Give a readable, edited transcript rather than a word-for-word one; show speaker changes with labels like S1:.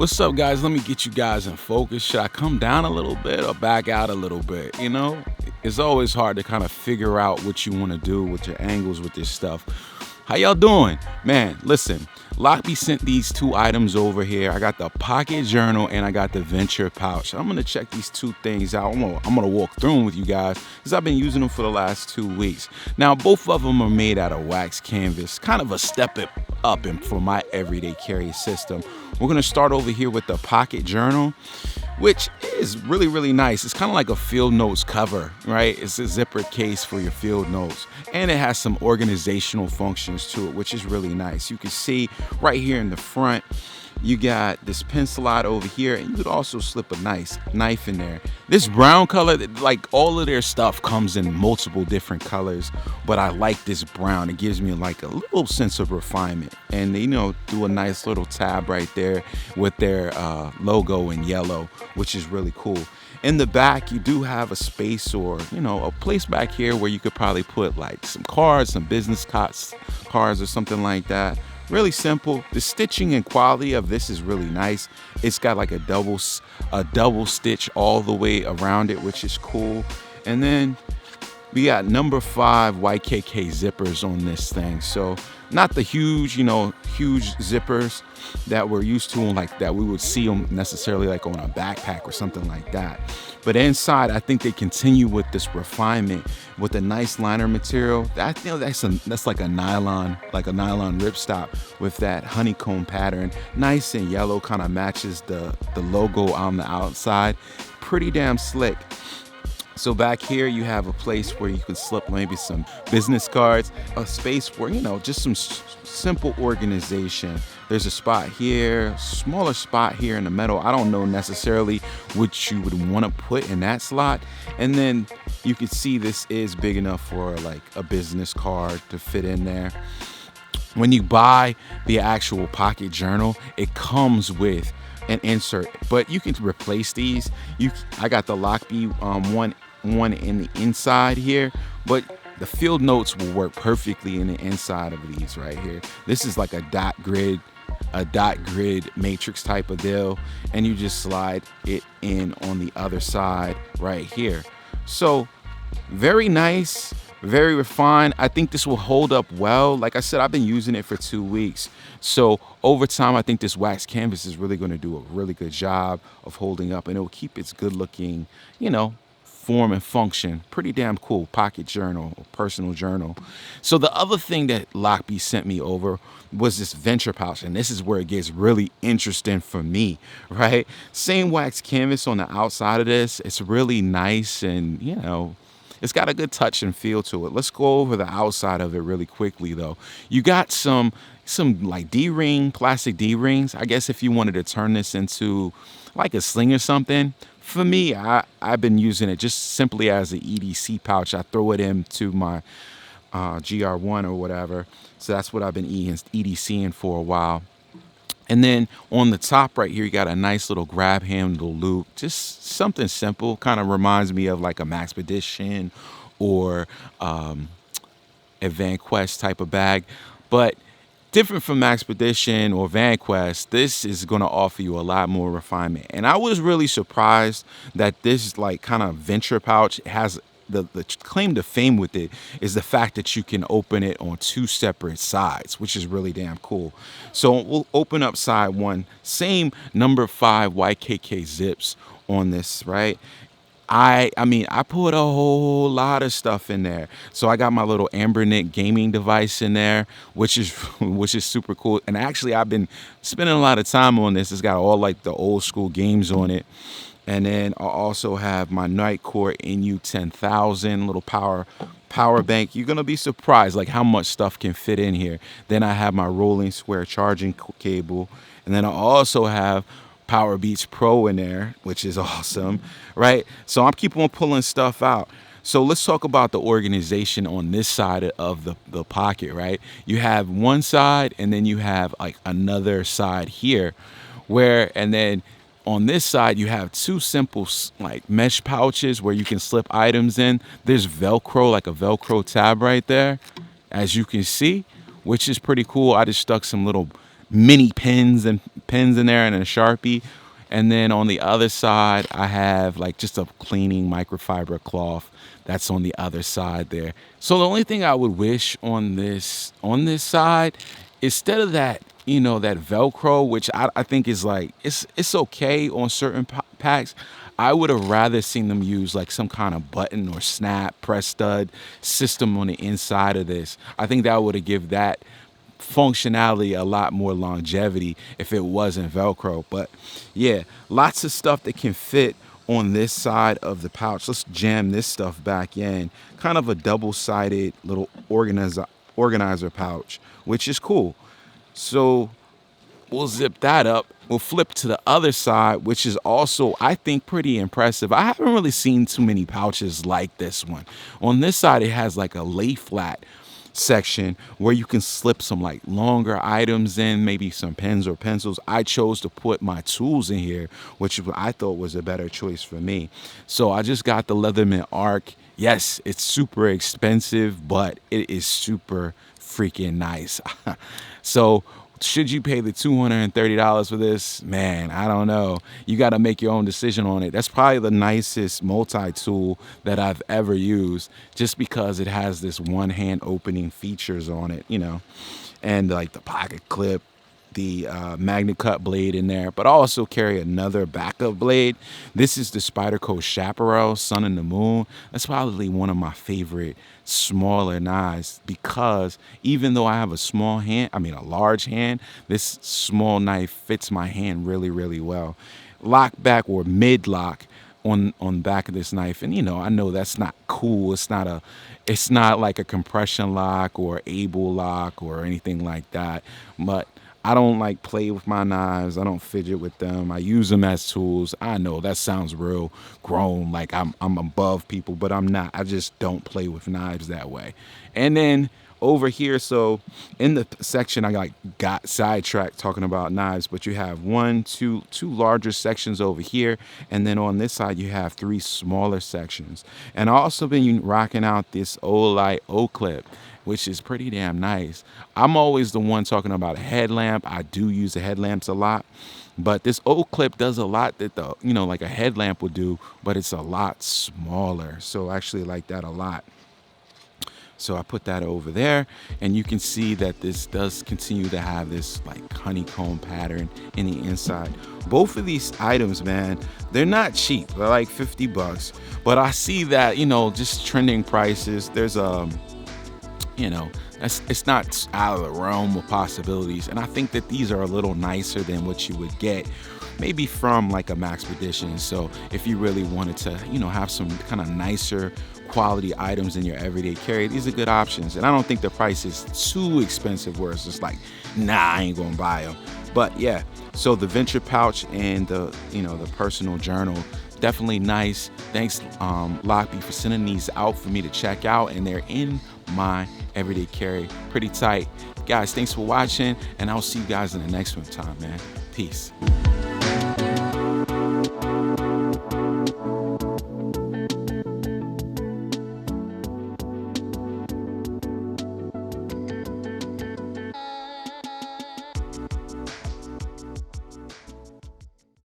S1: What's up, guys? Let me get you guys in focus. Should I come down a little bit or back out a little bit? It's always hard to kind of figure out what you want to do with your angles with this stuff. How y'all doing? Man, listen, Lochby sent these two items over here. I got the pocket journal and I got the venture pouch. I'm gonna check these two things out. I'm gonna walk through them with you guys because I've been using them for the last 2 weeks. Now, both of them are made out of wax canvas, kind of a step up for my everyday carry system. We're gonna start over here with the pocket journal, which is really, really nice. It's kind of like a field notes cover, right? It's a zipper case for your field notes. And it has some organizational functions to it, which is really nice. You can see right here in the front, you got this pen slot over here, and you could also slip a nice knife in there. This brown color, like all of their stuff comes in multiple different colors, but I like this brown. It gives me like a little sense of refinement. And they, do a nice little tab right there with their logo in yellow, which is really cool. In the back, you do have a space or, a place back here where you could probably put like some cards, some business cards or something like that. Really simple. The stitching and quality of this is really nice. It's got like a double stitch all the way around it, which is cool. And then we got number 5 YKK zippers on this thing. So not the huge zippers that we're used to, like that we would see them necessarily like on a backpack or something like that. But inside, I think they continue with this refinement with a nice liner material. That's like a nylon ripstop with that honeycomb pattern. Nice and yellow, kind of matches the logo on the outside. Pretty damn slick. So back here you have a place where you can slip maybe some business cards, a space for, just some simple organization. There's a spot here, smaller spot here in the middle. I don't know necessarily what you would want to put in that slot. And then you can see this is big enough for like a business card to fit in there. When you buy the actual pocket journal, it comes with an insert, but you can replace these. I got the Lochby one in the inside here, but the field notes will work perfectly in the inside of these right here. This is like a dot grid matrix type of deal, and you just slide it in on the other side right here. So very nice, very refined. I think this will hold up well. Like I said, I've been using it for 2 weeks. So over time, I think this wax canvas is really going to do a really good job of holding up, and it will keep its good looking, form and function. Pretty damn cool pocket journal or personal journal. So the other thing that Lochby sent me over was this venture pouch, and this is where it gets really interesting for me, right? Same wax canvas on the outside of this. It's really nice, and it's got a good touch and feel to it. Let's go over the outside of it really quickly though. You got some like D-ring, plastic D-rings. I guess if you wanted to turn this into like a sling or something. For me, I've been using it just simply as an EDC pouch. I throw it into my GR1 or whatever. So that's what I've been EDCing for a while. And then on the top right here, you got a nice little grab handle loop. Just something simple. Kind of reminds me of like a Maxpedition or a VanQuest type of bag. But different from Maxpedition or VanQuest, this is going to offer you a lot more refinement. And I was really surprised that this like kind of venture pouch has the claim to fame with it is the fact that you can open it on 2 separate sides, which is really damn cool. So we'll open up side 1, same number 5 YKK zips on this, right? I put a whole lot of stuff in there. So I got my little Ambernick gaming device in there, which is super cool. And actually, I've been spending a lot of time on this. It's got all like the old school games on it. And then I also have my Nightcore NU10000 little power bank. You're gonna be surprised like how much stuff can fit in here. Then I have my rolling square charging cable, and then I also have Power Beats Pro in there, which is awesome, right? So I'm keep on pulling stuff out. So let's talk about the organization on this side of the pocket, right? You have one side, and then you have like another side here, and then on this side you have 2 simple like mesh pouches where you can slip items in. There's Velcro, like a Velcro tab right there, as you can see, which is pretty cool. I just stuck some little mini pens in there and a Sharpie. And then on the other side, I have like just a cleaning microfiber cloth that's on the other side there. So the only thing I would wish on this side, instead of that, that Velcro, which I think is like it's okay on certain packs. I would have rather seen them use like some kind of button or snap, press stud system on the inside of this. I think that would have give that functionality a lot more longevity if it wasn't Velcro. But yeah, lots of stuff that can fit on this side of the pouch. Let's jam this stuff back in. Kind of a double-sided little organizer pouch, which is cool. So we'll zip that up. We'll flip to the other side, which is also, I think, pretty impressive. I haven't really seen too many pouches like this one. On this side, it has like a lay flat section where you can slip some like longer items in, maybe some pens or pencils. I chose to put my tools in here, which I thought was a better choice for me. So I just got the Leatherman Arc. Yes, it's super expensive, but it is super freaking nice. So should you pay the $230 for this? Man, I don't know. You got to make your own decision on it. That's probably the nicest multi-tool that I've ever used, just because it has this one-hand opening features on it, and like the pocket clip, the magnet cut blade in there, but I also carry another backup blade. This is the Spyderco Chaparral Sun and the Moon. That's probably one of my favorite smaller knives, because even though I have a large hand, this small knife fits my hand really, really well. Lock back or mid lock on back of this knife, and I know that's not cool. It's not like a compression lock or able lock or anything like that, but I don't like play with my knives. I don't fidget with them. I use them as tools. I know that sounds real grown, like I'm above people, but I'm not. I just don't play with knives that way. And then over here, so in the section, I got sidetracked talking about knives, but you have two larger sections over here, and then on this side you have three smaller sections. And I also been rocking out this Olight O-clip, which is pretty damn nice. I'm always the one talking about a headlamp. I do use the headlamps a lot, but this O-clip does a lot that like a headlamp would do, but it's a lot smaller. So I actually like that a lot. So I put that over there, and you can see that this does continue to have this like honeycomb pattern in the inside. Both of these items, man, they're not cheap. They're like $50, but I see that, just trending prices. There's it's not out of the realm of possibilities. And I think that these are a little nicer than what you would get maybe from like a Maxpedition. So if you really wanted to, have some kind of nicer quality items in your everyday carry, these are good options. And I don't think the price is too expensive where it's just like, nah, I ain't gonna buy them. But yeah, so the Venture pouch and the personal journal, definitely nice. Thanks Lochby for sending these out for me to check out, and they're in my everyday carry. Pretty tight. Guys, thanks for watching, and I'll see you guys in the next one time, man. Peace.